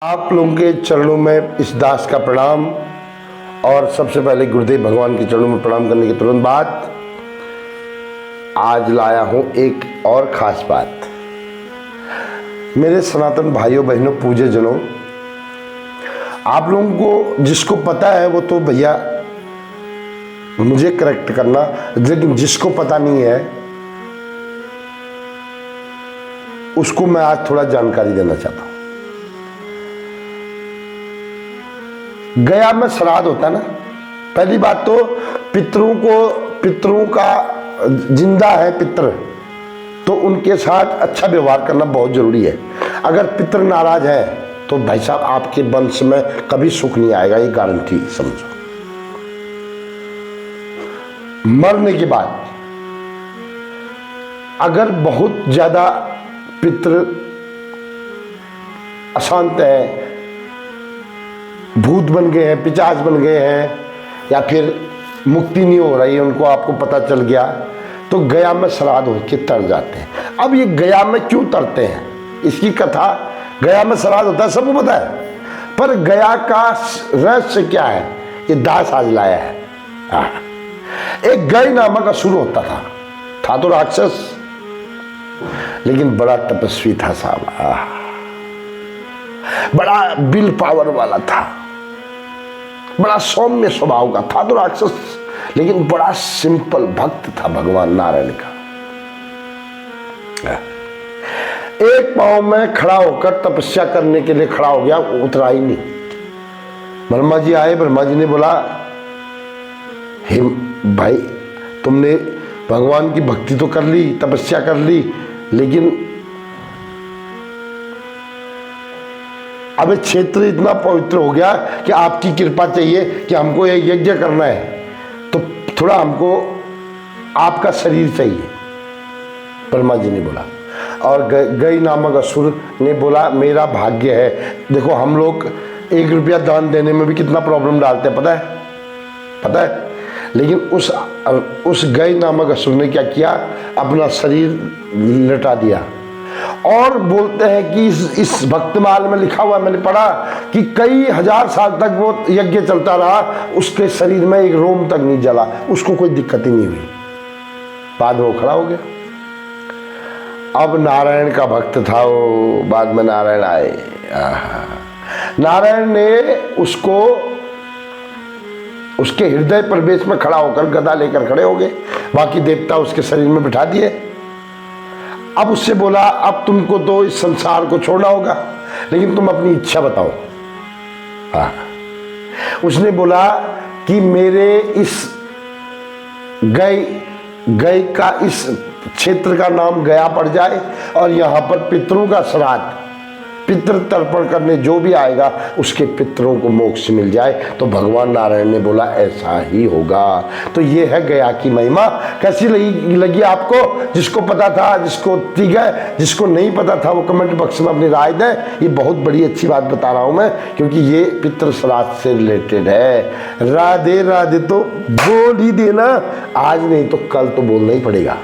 आप लोगों के चरणों में इस दास का प्रणाम। और सबसे पहले गुरुदेव भगवान के चरणों में प्रणाम करने के तुरंत बाद आज लाया हूं एक और खास बात। मेरे सनातन भाइयों बहनों पूज्य जनों, आप लोगों को जिसको पता है वो तो भैया मुझे करेक्ट करना, लेकिन जिसको पता नहीं है उसको मैं आज थोड़ा जानकारी देना चाहता हूं। गया में श्राद्ध होता है ना, पहली बात तो पितरों का जिंदा है पितर, तो उनके साथ अच्छा व्यवहार करना बहुत जरूरी है। अगर पितर नाराज है तो भाई साहब आपके वंश में कभी सुख नहीं आएगा, ये गारंटी समझो। मरने के बाद अगर बहुत ज्यादा पितर अशांत है, भूत बन गए हैं, पिशाच बन गए हैं, या फिर मुक्ति नहीं हो रही है उनको, आपको पता चल गया, तो गया में श्राद्ध होके तर जाते हैं। अब ये गया में क्यों तरते हैं, इसकी कथा, गया में श्राद्ध होता है सबको पता है, पर गया का रहस्य क्या है ये दास आज लाया है। एक गय नामक असुर होता था तो राक्षस, लेकिन बड़ा तपस्वी था साहब, बड़ा विल पावर वाला था, बड़ा सौम्य स्वभाव का था तो राक्षस, लेकिन बड़ा सिंपल भक्त था भगवान नारायण का। एक पांव में खड़ा होकर तपस्या करने के लिए खड़ा हो गया, उतरा ही नहीं। ब्रह्मा जी आए, ब्रह्मा जी ने बोला, हे भाई तुमने भगवान की भक्ति तो कर ली, तपस्या कर ली, लेकिन अब क्षेत्र इतना पवित्र हो गया कि आपकी कृपा चाहिए कि हमको ये यज्ञ करना है, तो थोड़ा हमको आपका शरीर चाहिए। ब्रह्मा जी ने बोला, और गई नामक असुर ने बोला मेरा भाग्य है। देखो हम लोग 1 रुपया दान देने में भी कितना प्रॉब्लम डालते हैं, पता है, लेकिन उस गई नामक असुर ने क्या किया, अपना शरीर लटा दिया। और बोलते हैं कि इस भक्तमाल में लिखा हुआ, मैंने पढ़ा कि कई हजार साल तक वो यज्ञ चलता रहा, उसके शरीर में एक रोम तक नहीं जला, उसको कोई दिक्कत ही नहीं हुई, बाद में वो खड़ा हो गया। अब नारायण का भक्त था वो, बाद में नारायण आए, नारायण ने उसको उसके हृदय प्रवेश में खड़ा होकर गदा लेकर खड़े हो गए, बाकी देवता उसके शरीर में बिठा दिए। अब उससे बोला, अब तुमको तो इस संसार को छोड़ना होगा, लेकिन तुम अपनी इच्छा बताओ। उसने बोला कि मेरे इस गय का इस क्षेत्र का नाम गया पड़ जाए, और यहाँ पर पितरों का श्राद्ध, पितृ तर्पण करने जो भी आएगा उसके पितरों को मोक्ष मिल जाए। तो भगवान नारायण ने बोला ऐसा ही होगा। तो ये है गया की महिमा। कैसी लगी आपको? जिसको पता था, जिसको ठीक है, जिसको नहीं पता था वो कमेंट बॉक्स में अपनी राय दें। ये बहुत बड़ी अच्छी बात बता रहा हूं मैं, क्योंकि ये पितृ श्राद्ध से रिलेटेड है। राधे राधे तो बोल ही देना, आज नहीं तो कल तो बोलना ही पड़ेगा।